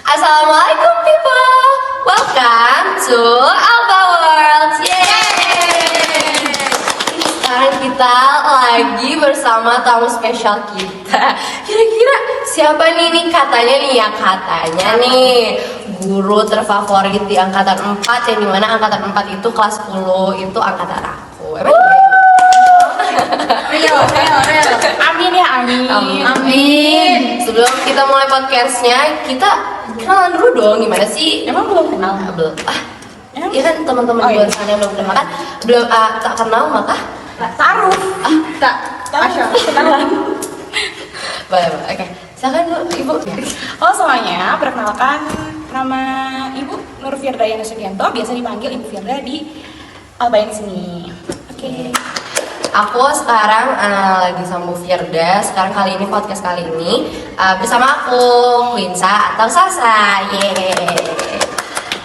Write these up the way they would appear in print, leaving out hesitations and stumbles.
Assalamualaikum people, welcome to Alba World. Yeay! Sekarang kita lagi bersama tamu spesial kita. Kira-kira siapa nih katanya nih guru terfavorit di angkatan 4, yang dimana angkatan 4 itu kelas 10 itu angkatan aku. Real. Amin ya, amin. Sebelum kita mulai podcastnya, kita kenalan dulu dong, gimana sih? Emang belum kenal? Belum. Iya kan teman-teman di luar sana belum kenal kan? Belum tak kenal maka Taruh. Tak kenalan. boleh. Oke. Silakan dulu Ibu. Oh semuanya, perkenalkan nama Ibu Nur Firdayana Sugianto, biasa dipanggil Ibu Firda di Albayan sini. Oke. Aku sekarang lagi sama Bu Firda. Sekarang kali ini podcast kali ini bersama aku Winsa atau Sasa. Yeay.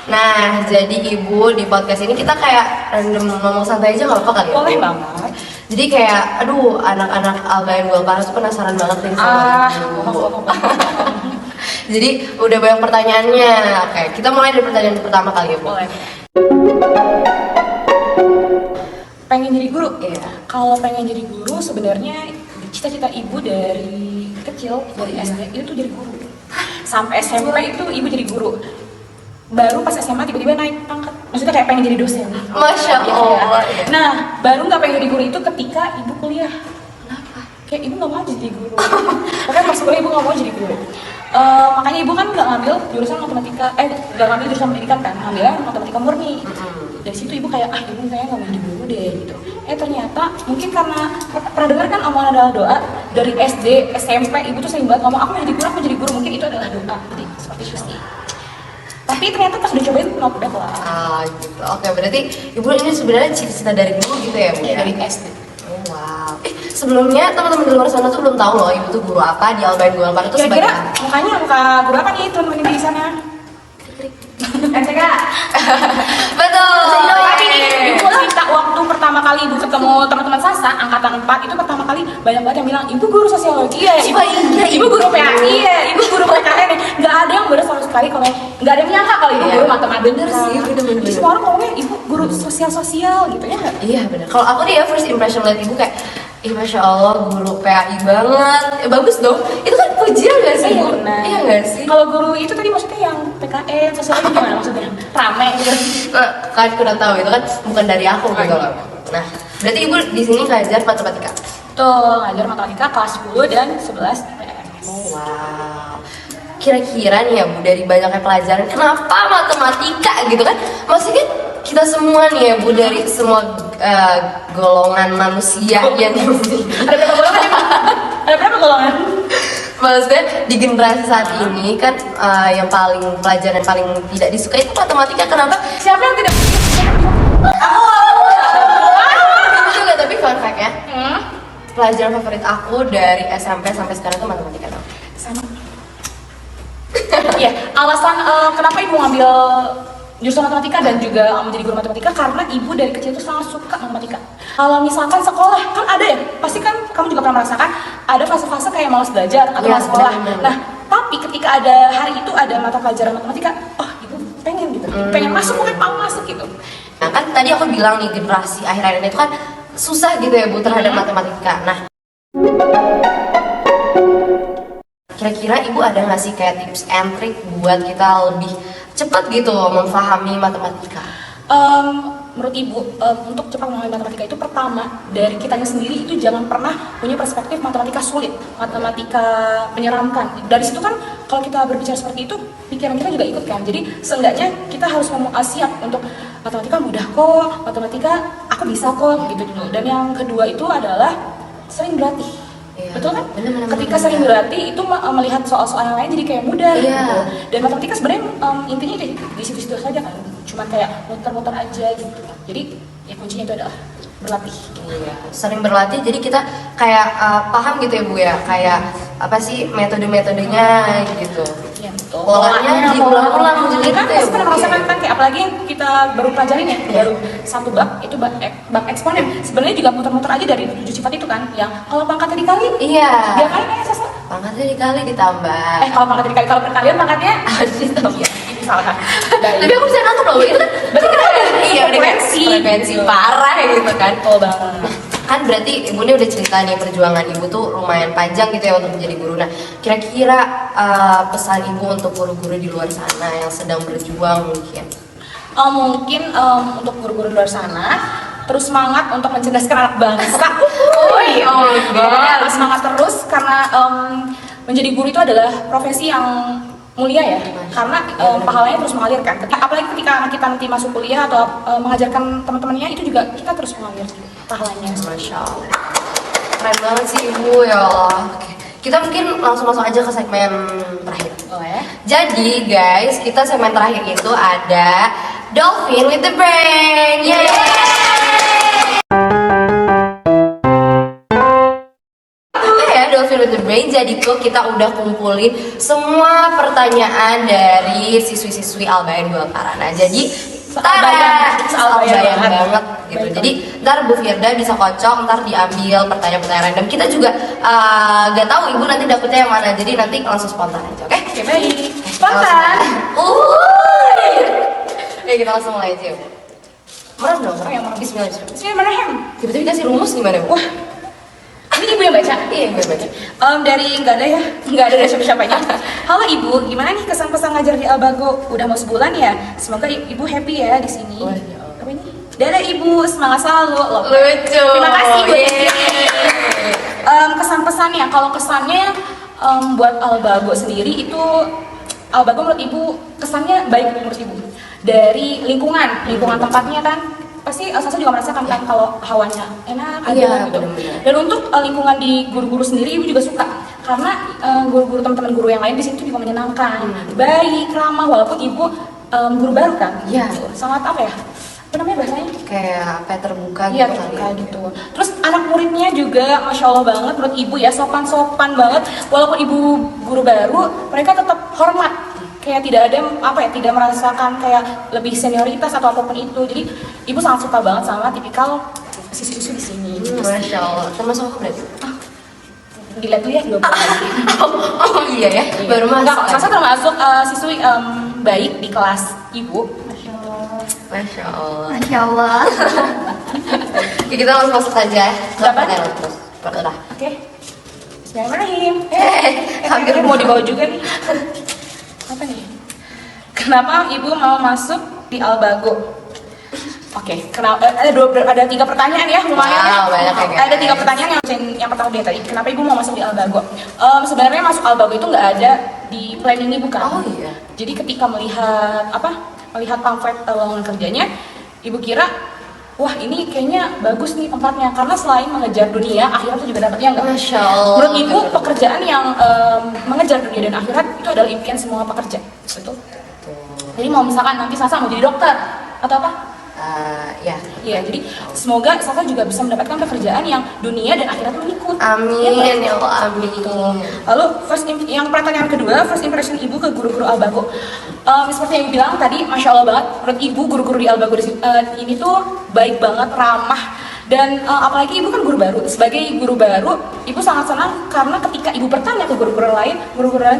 Nah, jadi Ibu di podcast ini kita kayak random ngomong santai aja, nggak apa-apa kali ya? Boleh banget. Jadi kayak, aduh, anak-anak Albayan Golkar tuh penasaran banget nih sama Ibu. Jadi udah banyak pertanyaannya. Oke, kita mulai dari pertanyaan pertama kali ya, Bu. Boleh. Pengen jadi guru? Iya. Kalau pengen jadi guru sebenarnya cita-cita Ibu dari kecil, dari SD itu tuh jadi guru. Sampai SMP itu Ibu jadi guru. Baru pas SMA tiba-tiba naik pangkat. Maksudnya kayak pengen jadi dosen. Masya Allah. Ya. Nah, baru nggak pengen jadi guru itu ketika Ibu kuliah. Kenapa? Kayak Ibu nggak mau jadi guru. Makanya pas kuliah Ibu nggak mau jadi guru. Makanya Ibu kan nggak ngambil jurusan matematika, nggak ngambil jurusan pendidikan kan, ngambilnya matematika murni. Dari situ Ibu kayak, Ibu kayaknya nggak mau jadi guru deh gitu. Ternyata mungkin karena pernah dengar kan omongan adalah doa, dari SD, SMP Ibu tuh sering banget ngomong aku mau jadi guru, mungkin itu adalah doa. Jadi seperti itu sih. Tapi ternyata pas udah cobain not bad lah. Gitu. Oke, berarti Ibu ini sebenarnya cita-cita dari dulu gitu ya, Bu? Iya, dari SD. Oh, wow. Sebelumnya teman-teman di luar sana tuh belum tahu loh Ibu tuh guru apa di Albayan Golkar itu sebagai Kira-kira mukanya muka guru apa nih teman-teman di sana? MTK. Betul. Tapi nih, Ibu cerita waktu pertama kali Ibu ketemu teman-teman Sasa angkatan 4 itu pertama kali banyak banget yang bilang Ibu guru sosiologi ya, Ibu guru PAI ya, Ibu guru PKN ya. Nggak ada yang bener sama sekali kalau nggak ada yang nyangka kalau Ibu guru matematika. Bener sih, bener. Semua orang ngomongnya Ibu guru sosial gitu ya nggak? Iya benar. Kalau aku nih ya first impression liat Ibu kayak, Masya Allah guru PAI banget. Bagus dong. Itu kan pujian gak sih? Iya Bu? benar. Iya gak sih? Kalau guru itu tadi maksudnya yang PKN sosiologi gimana maksudnya? Rame gitu. Kan udah tahu itu kan bukan dari aku gitu loh. Nah, berarti Ibu di sini ngajar matematika. Tuh, ngajar matematika kelas 10 dan 11 PNS. Oh, wow. Kira-kira nih ya Bu, dari banyaknya pelajaran, kenapa matematika gitu kan? Maksudnya kita semua nih ya Bu, dari semua golongan manusia yang Ada berapa golongan ya, Pak? Ada berapa golongan? maksudnya di generasi saat ini kan yang paling pelajaran yang paling tidak disukai itu matematika. Kenapa? Siapa yang tidak? Juga tapi fun fact ya, pelajaran favorit aku dari SMP sampai sekarang itu matematika dong. Sama. Iya, alasan kenapa Ibu ngambil jurusan matematika dan juga menjadi guru matematika karena Ibu dari kecil itu sangat suka matematika. Kalau misalkan sekolah kan ada ya, pasti kan kamu juga pernah merasakan ada fase-fase kayak malas belajar atau malas sekolah. bener. Nah, tapi ketika ada hari itu ada mata pelajaran matematika, Ibu pengen gitu, pengen masuk mungkin mau masuk gitu. Nah kan tadi aku bilang nih generasi akhir-akhir ini itu kan susah gitu ya Bu terhadap matematika. Nah, kira-kira Ibu ada nggak sih kayak tips and trick buat kita lebih cepat gitu memahami matematika? Menurut Ibu, untuk cepat memahami matematika itu pertama dari kitanya sendiri itu jangan pernah punya perspektif matematika sulit, matematika menyeramkan. Dari situ kan kalau kita berbicara seperti itu, pikiran kita juga ikut kan. Jadi seenggaknya kita harus siap untuk matematika mudah kok, matematika aku bisa kok gitu dulu. Dan yang kedua itu adalah sering berlatih. Iya, Betul kan? bener. Ketika sering berlatih itu melihat soal-soal yang lain jadi kayak mudah gitu. Dan matematika sebenarnya intinya di situ-situ saja kan. Cuman kayak muter-muter aja gitu. Jadi ya kuncinya itu adalah berlatih. Iya, sering berlatih jadi kita kayak paham gitu ya Bu ya, kayak apa sih metode-metodenya gitu. Iya betul. Polanya diulang-ulang jadi kan gitu ya, pasti pernah Bu? merasakan kan kayak apalagi yang kita baru pelajarin ya, baru satu bab itu bab eksponen. Sebenarnya juga muter-muter aja dari 7 sifat itu kan, yang kalau pangkatnya dikali, Iya. dia kali kayak sesuatu. Pangkatnya dikali ditambah. Kalau pangkat dikali, kalau perkalian pangkatnya ditambah. iya, itu salah. Tapi aku bisa nangkep loh, itu kan berarti kan iya udah kayak frekuensi parah gitu kan. Betul banget. Kan berarti ibu ini udah cerita nih perjuangan ibu tuh lumayan panjang gitu ya untuk menjadi guru. Nah, kira-kira pesan ibu untuk guru-guru di luar sana yang sedang berjuang mungkin? Mungkin untuk guru-guru di luar sana terus semangat untuk mencerdaskan anak bangsa. Harus semangat terus karena menjadi guru itu adalah profesi yang mulia ya, karena pahalanya terus mengalir kan. Apalagi ketika anak kita nanti masuk kuliah atau mengajarkan teman-temannya, itu juga kita terus mengalir pahalanya. Masya Allah, keren banget sih ibu ya Allah. Oke, kita mungkin langsung masuk aja ke segmen terakhir. Boleh. Jadi guys, kita segmen terakhir itu ada Dolphin with the Brain. Yeay! With the Brain, jadi tuh kita udah kumpulin semua pertanyaan dari siswi-siswi Albayan Dua Karana. Jadi Albayan banget gitu. Jadi ntar Bu Firda bisa kocok, ntar diambil pertanyaan-pertanyaan random. Kita juga gak tahu ibu nanti dapetnya yang mana. Jadi nanti langsung spontan aja, oke? Oke, baik. Spontan. Oke, kita langsung mulai aja. Merem dong, merem. Bismillah. Bismillahirrahmanirrahim. Tiba-tiba dikasih rumus gimana bu? Wah, ini ibu yang baca? Iya, ibu yang baca. Dari nggak ada dari siapa-siapanya. Halo ibu, gimana nih kesan-pesan ngajar di Albago? Udah mau sebulan ya? Semoga ibu happy ya di sini. Apa ini? Dadah ibu, semangat selalu. Lucu. Terima kasih bu. Kesan-pesannya, kalau kesannya buat Albago sendiri itu, Albago menurut ibu kesannya baik menurut ibu. Dari lingkungan tempatnya kan. Pasti Sasa juga merasakan kan kalau hawanya enak iya, gitu. bener-bener. Dan untuk lingkungan di guru-guru sendiri ibu juga suka karena guru-guru teman-teman guru yang lain di situ juga menyenangkan, baik, ramah walaupun ibu guru baru kan. Iya. Gitu. Sangat apa ya? Apa namanya bahasanya? Kayak terbuka Iya, gitu. terbuka gitu. Terus anak muridnya juga masya Allah banget menurut ibu ya, sopan-sopan banget. Walaupun ibu guru baru, mereka tetap hormat. Kayak tidak ada tidak merasakan kayak lebih senioritas atau apapun itu. Jadi ibu sangat suka banget sama tipikal siswi-siswi di sini. Masya Allah, termasuk aku berarti? Dilihat dulu ya 2 bulan lagi. Oh iya ya, baru masuk. Sasa termasuk siswi baik di kelas ibu. Masya Allah. Masya Allah. Oke, kita langsung masuk aja. Berapa? Terus, berapa? Oke. Bismillahirrahmanirrahim. Hampir mau dibawa juga nih. Apa nih? Kenapa ibu mau masuk di Albago? Oke, ada 3 pertanyaan ya, lumayan ya. Banyak ya. Ada 3 pertanyaan yang pertama dia tadi. Kenapa ibu mau masuk di Albago? Sebenarnya masuk Albago itu nggak ada di planning ibu kan? Oh iya. Jadi ketika melihat pamflet lowongan kerjanya, ibu kira, wah ini kayaknya bagus nih tempatnya karena selain mengejar dunia, akhirat itu juga dapatnya enggak? Masya Allah. Menurut ibu pekerjaan yang mengejar dunia dan akhirat itu adalah impian semua pekerja, betul? Jadi mau misalkan nanti Sasa mau jadi dokter atau apa? Ya. Iya, jadi semoga Sasa juga bisa mendapatkan pekerjaan yang dunia dan akhirat mengikut. Amin ya Allah, amin. Lalu yang pertanyaan kedua, first impression ibu ke guru-guru Albago. Seperti yang ibu bilang tadi, masya Allah banget. Menurut ibu guru-guru di Albago ini tuh baik banget, ramah. Dan apalagi ibu kan guru baru. Sebagai guru baru, ibu sangat senang karena ketika ibu bertanya ke guru-guru lain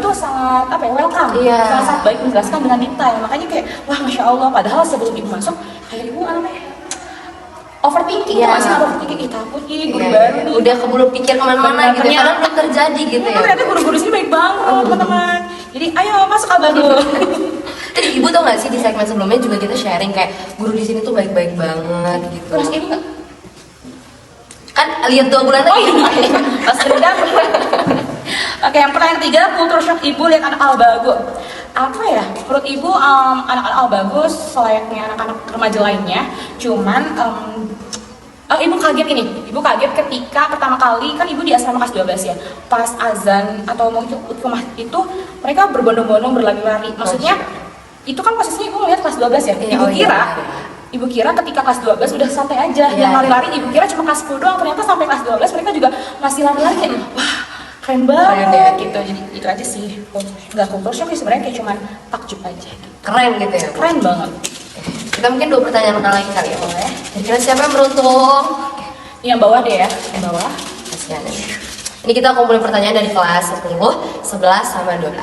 tuh sangat welcome, sangat baik menjelaskan dengan detail. Makanya kayak wah masya Allah. Padahal sebelum ibu masuk, kayak ibu overthinking, masih overthinking, takut guru baru nih. Udah keburu pikir kemana-mana gitu, padahal belum terjadi gitu ya. Ternyata guru-guru sini baik banget teman-teman. Jadi ayo masuk Albago. Ibu tau gak sih di segmen sebelumnya juga kita sharing kayak guru di sini tuh baik-baik banget gitu. Terus ini kan lihat 2 bulan lagi. Pas dendam. Oke, yang pertanyaan ketiga, culture shock ibu lihat anak Albago. Apa ya? Menurut ibu anak-anak Albago selayaknya anak-anak remaja lainnya. Cuman ibu kaget ini. Ibu kaget ketika pertama kali kan ibu di asrama kelas 12 ya. Pas azan atau mau ikut rumah itu mereka berbondong-bondong berlari-lari. Maksudnya itu kan posisinya ibu melihat kelas 12 ya. Ibu kira ketika kelas 12 udah santai aja, yang lari-lari ibu kira cuma kelas 10 doang, ternyata sampai kelas 12 mereka juga masih lari-lari kayak wah keren banget gitu. Jadi itu aja sih, nggak culture shock sih sebenarnya, kayak cuma takjub aja. Keren gitu ya? Keren banget. Kita mungkin 2 pertanyaan lagi kali ya, boleh? Kira-kira siapa yang beruntung? Yang bawah deh ya, yang bawah. Kasihan ya. Ini kita kumpulin pertanyaan dari kelas 10, 11, sama 12.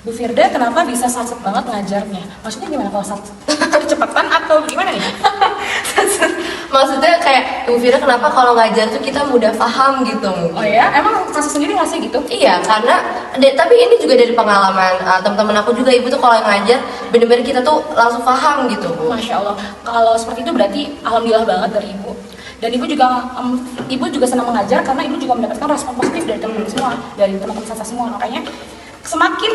Bu Firda kenapa bisa satset banget ngajarnya? Maksudnya gimana kalau satset? Kecepatan atau gimana nih? Maksudnya kayak Ibu Fira kenapa kalau ngajar tuh kita mudah paham gitu mungkin? Oh ya, emang satset sendiri nggak sih gitu? Iya, karena tapi ini juga dari pengalaman teman-teman aku juga, ibu tuh kalau ngajar bener-bener kita tuh langsung paham gitu, Bu. Masya Allah, kalau seperti itu berarti alhamdulillah banget dari ibu. Dan ibu juga senang mengajar karena ibu juga mendapatkan respon positif dari teman-teman semua, dari teman-teman satset semua. Makanya semakin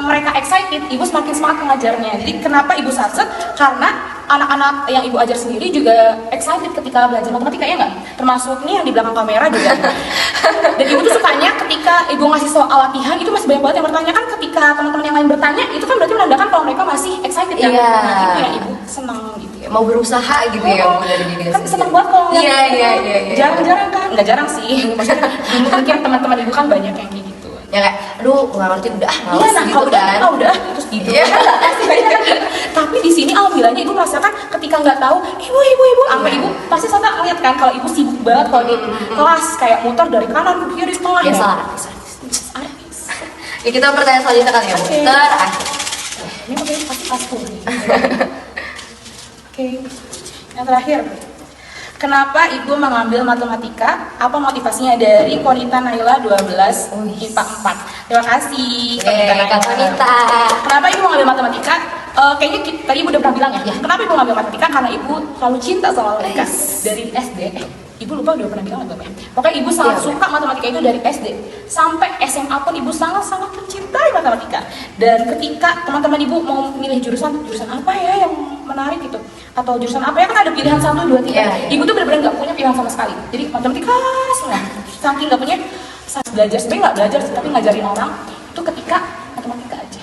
mereka excited, ibu semakin semangat mengajarnya. Jadi kenapa ibu satset? Karena anak-anak yang ibu ajar sendiri juga excited ketika belajar matematika, ya nggak? Termasuk nih yang di belakang kamera juga. Dan ibu tuh sukanya ketika ibu ngasih soal latihan, itu masih banyak banget yang bertanya. Kan ketika teman-teman yang lain bertanya, itu kan berarti menandakan kalau mereka masih excited ya. Iya. Nah, itu yang ibu senang gitu ya. Mau berusaha gitu ya, Bu, dari diri Kan sendiri. senang banget kalau ngeliat Iya, gitu. iya, iya, iya. Jarang-jarang kan? Nggak jarang sih. Maksudnya mungkin teman-teman ibu kan banyak yang kayak gitu. Ya kayak, aduh nggak ngerti udah, Iya, males nah gitu kalau udah, kan. udah terus tidur. Iya. Pasti banyak kan gitu. Tapi di sini alhamdulillahnya ibu merasakan ketika nggak tahu, ibu, sampai ibu pasti Sata ngeliat kan kalau ibu sibuk banget kalau di kelas kayak muter dari kanan ke kiri tengah. Biasa. Artis. Ya kita pertanyaan selanjutnya kali ya, Bu. Oke. Terakhir. Ini mungkin pasti kelas 10 nih. Oke. Yang terakhir. Kenapa ibu mengambil matematika? Apa motivasinya dari Konita Naila 12 IPA 4? Terima kasih Konita Naila. Kak Konita. Kenapa ibu mengambil matematika? Kayaknya tadi ibu udah pernah bilang ya. Kenapa ibu mengambil matematika? Karena ibu selalu cinta sama matematika dari SD. Ibu lupa udah pernah bilang atau belum ya? Pokoknya ibu sangat suka matematika itu dari SD sampai SMA pun ibu sangat-sangat mencintai matematika. Dan ketika teman-teman ibu mau milih jurusan apa ya yang menarik gitu, atau jurusan apa ya, kan ada pilihan 1, 2, 3. Ibu tuh benar-benar nggak punya pilihan sama sekali. Jadi matematika semua. Saking nggak punya, saat belajar sebenarnya nggak belajar sih, tapi ngajarin orang itu ketika matematika aja.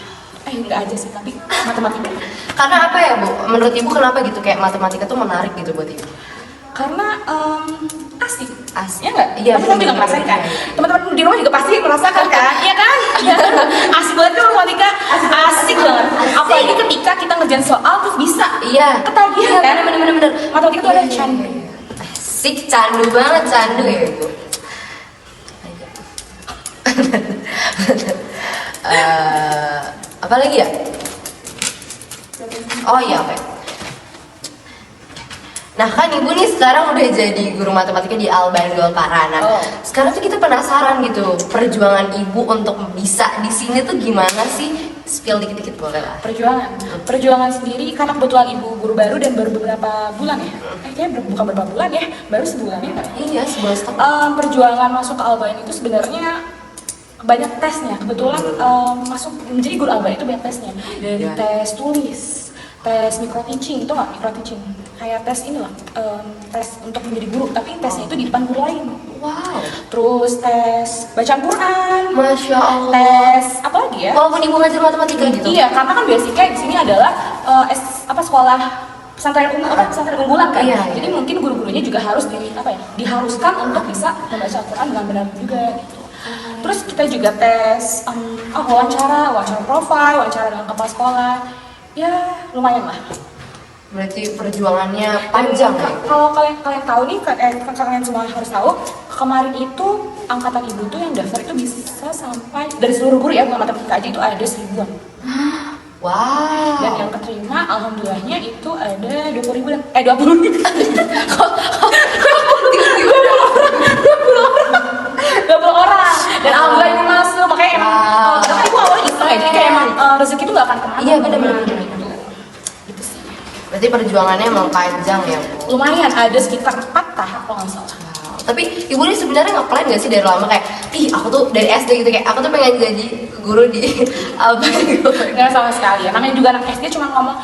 Nggak aja sih, tapi matematika. Karena apa ya, Bu? Menurut Ibu kenapa gitu kayak matematika tuh menarik gitu buat Ibu? Karena asik, Asik. ya nggak? Iya, Pasti kamu juga bener, ngerasain kan? iya, iya. Teman-teman di rumah juga pasti merasakan kan? Iya kan? Iya kan? Asik banget kan matematika, asik banget. Apalagi ketika kita ngerjain soal terus bisa. Iya. Ketagihan kan? Bener. Matematika itu ada candu. Asik, candu banget, candu ya, Ibu. Apa lagi ya? Oh iya, oke. Nah kan Ibu nih sekarang udah jadi guru matematika di Al-Bandol Paranan. Sekarang tuh kita penasaran gitu, perjuangan Ibu untuk bisa di sini tuh gimana sih? Spill dikit-dikit boleh lah. Perjuangan sendiri karena kebetulan ibu guru baru dan baru beberapa bulan ya. Kayaknya bukan beberapa bulan ya, baru sebulan ya. Iya, sebulan setengah. Perjuangan masuk ke Albain itu sebenarnya banyak tesnya. Kebetulan masuk menjadi guru Albain itu banyak tesnya. Dari tes tulis, tes micro teaching, itu nggak micro teaching? Kayak tes inilah, tes untuk menjadi guru, tapi tesnya itu di depan guru lain. Wow. Terus tes bacaan Quran, Masya Allah. tes apa lagi ya? Walaupun Ibu ngajar matematika gitu. Iya, karena kan basicnya di sini adalah sekolah pesantren unggulan kan. Iya. Jadi mungkin guru-gurunya juga harus diharuskan untuk bisa membaca Al-Quran dengan benar juga gitu. Terus kita juga tes wawancara profil, wawancara dengan kepala sekolah. Ya, lumayan lah. Berarti perjuangannya panjang ya? Kalau kalian tahu nih, kalian semua harus tahu, kemarin itu angkatan ibu tuh yang daftar itu bisa sampai dari seluruh guru ya, bukan matematika aja, itu ada 1000-an. Wow. Dan yang keterima alhamdulillahnya itu ada 20.000 dan 20 orang. Dan alhamdulillah ibu masuk, makanya emang karena ibu awalnya iseng ya, jadi kayak emang rezeki itu gak akan kemana. Iya, bener-bener. Gitu sih. Berarti perjuangannya emang panjang ya, Bu? Lumayan, ada sekitar 4 tahap kalau nggak salah. Tapi Ibu ini sebenarnya nggak plan nggak sih dari lama kayak, aku tuh dari SD gitu kayak aku tuh pengen jadi guru di Al-Bandol. Nggak sama sekali ya, namanya juga anak SD cuma ngomong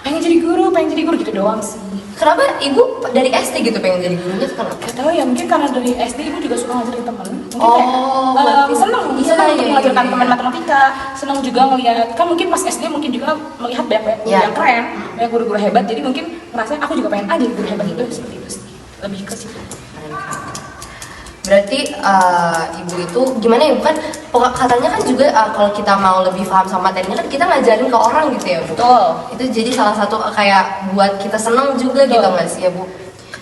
pengen jadi guru gitu doang sih. Kenapa Ibu dari SD gitu pengen jadi gurunya tuh kenapa? Gak tahu ya, mungkin karena dari SD ibu juga suka ngajarin temen. Mungkin berarti seneng iya, untuk iya, mengajarkan iya. teman matematika. Seneng juga ngeliat, kan mungkin pas SD mungkin juga melihat banyak guru Iya. yang keren, banyak guru-guru hebat. Jadi mungkin ngerasain aku juga pengen jadi guru hebat itu seperti itu sih. Lebih ke situ. Berarti Ibu itu gimana ya, bukan katanya kan juga kalau kita mau lebih paham sama materinya kan kita ngajarin ke orang gitu ya, Bu. Betul. Itu jadi salah satu kayak buat kita seneng juga gitu nggak sih ya, Bu?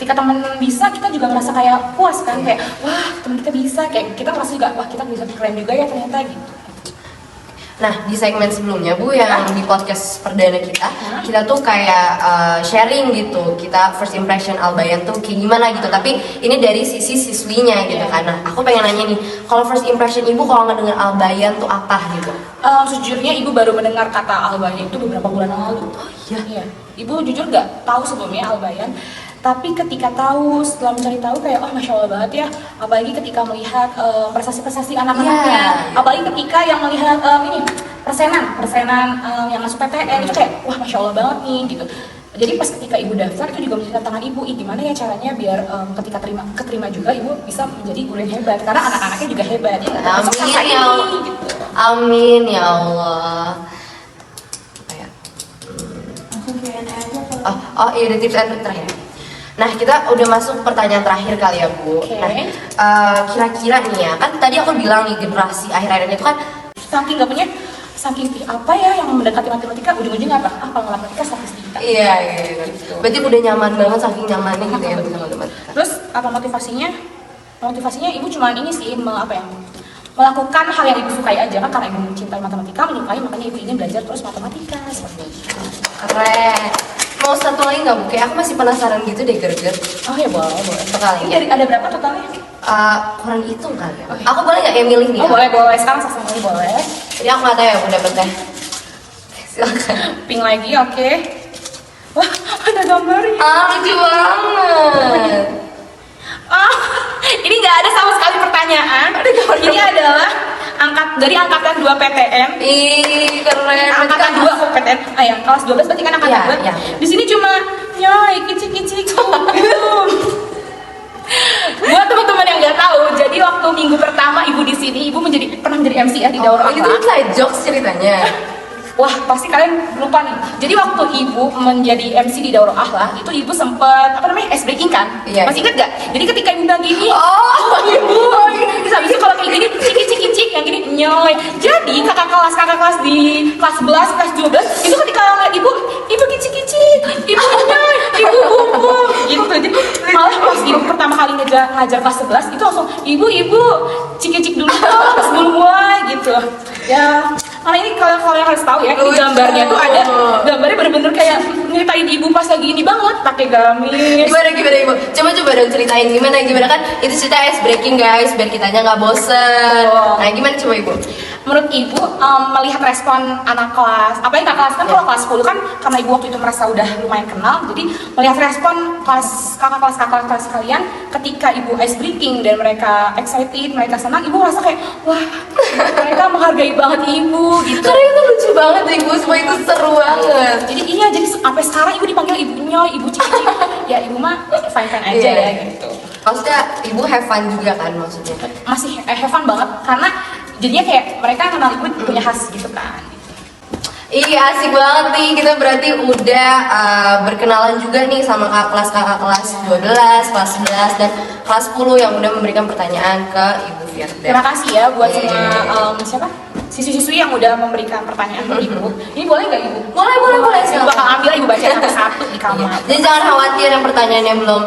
ketika teman bisa, kita juga ngerasa kayak puas kan, kayak wah teman kita bisa, kayak kita ngerasa juga wah kita bisa keren juga ya ternyata gitu. Nah, di segmen sebelumnya Bu, yang di podcast perdana kita tuh kayak sharing gitu, kita first impression Albayan tuh kayak gimana gitu. Tapi ini dari sisi siswinya gitu kan. Nah, aku pengen nanya nih, kalau first impression Ibu kalau ngedenger Albayan tuh apa gitu? Sejujurnya ibu baru mendengar kata Albayan itu beberapa bulan lalu. Oh iya? Iya. Ibu jujur nggak tahu sebelumnya Albayan. Tapi ketika tahu, setelah mencari tahu kayak, oh Masya Allah banget ya. Apalagi ketika melihat prestasi-prestasi anak-anaknya. Apalagi ketika yang melihat ini, persenan yang masuk PTN itu kayak, wah Masya Allah banget nih gitu. Jadi pas ketika ibu daftar itu juga menjadi tantangan ibu, gimana ya caranya biar ketika keterima juga ibu bisa menjadi guru yang hebat. Karena anak-anaknya juga hebat. Ya, Amin ya Allah. Gitu. Amin ya Allah. Apa ya? Oh iya, ada tips and trick terakhir. Nah, kita udah masuk pertanyaan terakhir kali ya Bu. Oke. Nah, kira-kira nih ya, kan tadi aku bilang nih generasi akhir-akhir ini tuh kan Saking apa ya yang mendekati matematika, ujung-ujungnya apa? Kalau matematika statistika. iya. Berarti udah nyaman banget, saking nyamannya gitu ya sama matematika. Terus apa motivasinya? Motivasinya ibu cuma ini sih, melakukan hal yang ibu sukai aja kan, karena ibu mencintai matematika, menyukai, makanya ibu ingin belajar terus matematika seperti itu. Keren. Mau satu lagi nggak Bu? Kayak aku masih penasaran gitu deh, Gerger. Oh ya boleh. Sekali. Ini ada berapa totalnya? Kurang hitung kali ya. Oke. Aku boleh nggak kayak milih nih? Oh boleh. Sekarang langsung milih boleh. Jadi aku nggak tahu ya Bu dapetnya. Silakan. Pink lagi, oke. Wah, ada gambarnya. Lucu banget. Ini nggak ada sama sekali pertanyaan. Ini adalah dari angkatan 2 PTN. Ih, keren. Angkatan 2 kok PTN. Ya, kelas 12 berarti kan angkatan 2. Iya. Di sini cuma kicik-kicik gitu. Buat teman-teman yang nggak tahu, jadi waktu minggu pertama ibu di sini, ibu pernah menjadi MC ya di Daur Ini tuh Akhlak. inside jokes ceritanya. Wah, pasti kalian lupa nih. Jadi waktu ibu menjadi MC di Daur Akhlak, itu ibu sempat ice breaking kan? Iya. Masih inget gak? Jadi ketika ibu bilang gini, Ibu. terus habis itu kalau kayak gini, cicik-cicik yang gini, nyoy. Jadi kakak kelas di kelas 11, kelas 12, itu ketika ngeliat ibu kicik-kicik, ibu nyoy, ibu bubu, gitu. Jadi malah pas ibu pertama kali ngajar kelas 11, itu langsung, ibu, cicik-cicik dulu dong, sebelum mulai, gitu. Ya, karena ini kalian harus tahu ya, ini gambarnya tuh ada, gambarnya bener-bener kayak nyeritain ibu pas lagi ini banget, pakai gamis. Gimana Ibu? Coba dong ceritain gimana kan itu cerita ice breaking guys, biar kitanya nggak bosen. Nah gimana coba Ibu? Menurut ibu, melihat respon anak kelas, apalagi kakak kelas kan, kalau kelas 10 kan, karena ibu waktu itu merasa udah lumayan kenal, jadi melihat respon kakak kelas kalian ketika ibu ice breaking dan mereka excited, mereka senang, ibu merasa kayak wah mereka menghargai banget ibu gitu. Karena itu lucu banget Ibu, semua itu seru banget. Jadi iya, jadi sampai sekarang ibu dipanggil ibunya, ibu cicik. Ya ibu mah fine aja Iya. ya gitu. Maksudnya Ibu have fun juga kan maksudnya? Masih have fun banget karena jadinya kayak mereka kenal ibu punya khas gitu kan. Iya asik banget nih, kita berarti udah berkenalan juga nih sama kakak kelas 12, kelas 11, dan kelas 10 yang udah memberikan pertanyaan ke Ibu Firda. Terima kasih ya buat Iya. semua siswi-siswi yang udah memberikan pertanyaan ke ibu. Ini boleh nggak ibu? Boleh. Ibu bakal ambil, ibu baca satu-satu di kamar. Jadi jangan khawatir yang pertanyaannya belum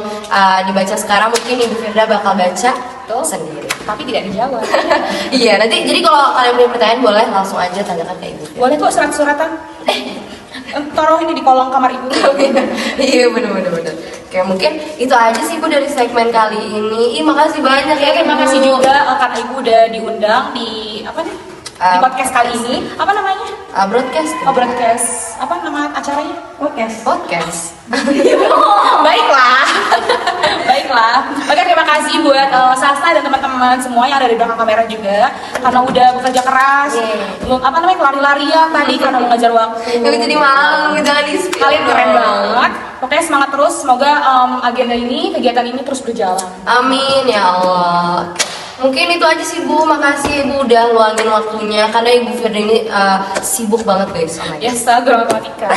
dibaca sekarang, mungkin Ibu Firda bakal baca sendiri. Tapi tidak dijawab. Iya, nanti jadi kalau kalian punya pertanyaan boleh langsung aja tanyakan ke Ibu Firda. Boleh kok surat-suratan. Taruh ini di kolong kamar ibu. Iya bener. Kayak mungkin itu aja sih Bu dari segmen kali ini. Makasih banyak ya. Terima kasih Ibu. juga karena ibu udah diundang di apa nih? Di podcast kali ini. Apa namanya? Broadcast. Oh, broadcast. Apa nama acaranya? Podcast. Baiklah. Oke, terima kasih buat Sasna dan teman-teman semua yang ada di belakang kamera juga karena udah bekerja keras. Lari-larian tadi karena mengajar waktu. Tapi jadi malam, jangan di Kalian keren banget. Pokoknya semangat terus. Semoga agenda ini, kegiatan ini terus berjalan. Amin ya Allah. Mungkin itu aja sih Bu, makasih Ibu udah luangin waktunya karena Ibu Firda ini sibuk banget guys. Biasa, guru matematika.